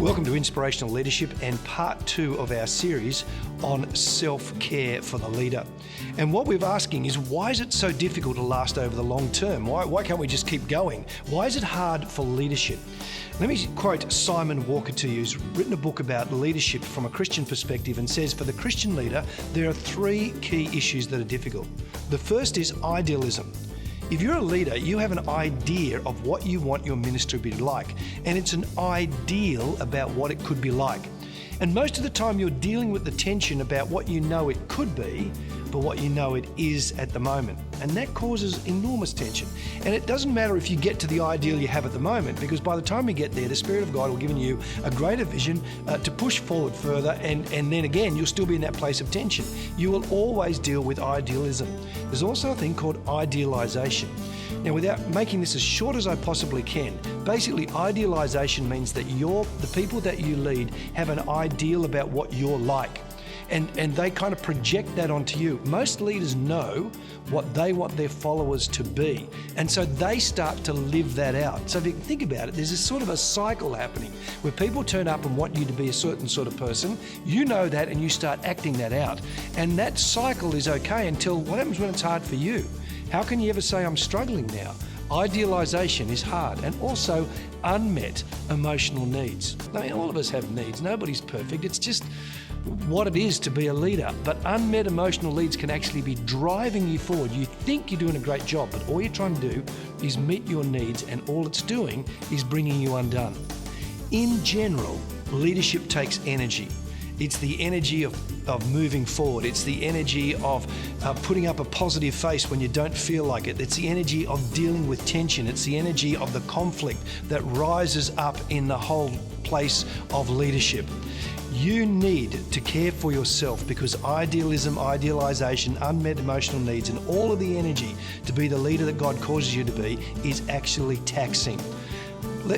Welcome to Inspirational Leadership and part 2 of our series on self-care for the leader. And what we're asking is, why is it so difficult to last over the long term? Why can't we just keep going? Why is it hard for leadership? Let me quote Simon Walker to you, who's written a book about leadership from a Christian perspective and says, for the Christian leader, there are 3 key issues that are difficult. The first is idealism. If you're a leader, you have an idea of what you want your ministry to be like, and it's an ideal about what it could be like. And most of the time you're dealing with the tension about what you know it could be, but what you know it is at the moment. And that causes enormous tension. And it doesn't matter if you get to the ideal you have at the moment, because by the time you get there, the Spirit of God will give you a greater vision to push forward further, and then again, you'll still be in that place of tension. You will always deal with idealism. There's also a thing called idealization. Now, without making this as short as I possibly can, basically idealization means that the people that you lead have an ideal about what you're like. And they kind of project that onto you. Most leaders know what they want their followers to be, and so they start to live that out. So if you think about it, there's this sort of a cycle happening where people turn up and want you to be a certain sort of person. You know that, and you start acting that out. And that cycle is okay until what happens when it's hard for you? How can you ever say, I'm struggling now? Idealization is hard, and also unmet emotional needs. I mean, all of us have needs. Nobody's perfect. It's just what it is to be a leader. But unmet emotional needs can actually be driving you forward. You think you're doing a great job, but all you're trying to do is meet your needs, and all it's doing is bringing you undone. In general, leadership takes energy. It's the energy of moving forward. It's the energy of putting up a positive face when you don't feel like it. It's the energy of dealing with tension. It's the energy of the conflict that rises up in the whole place of leadership. You need to care for yourself, because idealism, idealization, unmet emotional needs, and all of the energy to be the leader that God causes you to be is actually taxing.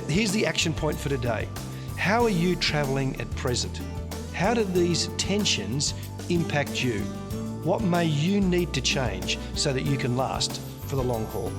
Here's the action point for today. How are you traveling at present? How do these tensions impact you? What may you need to change so that you can last for the long haul?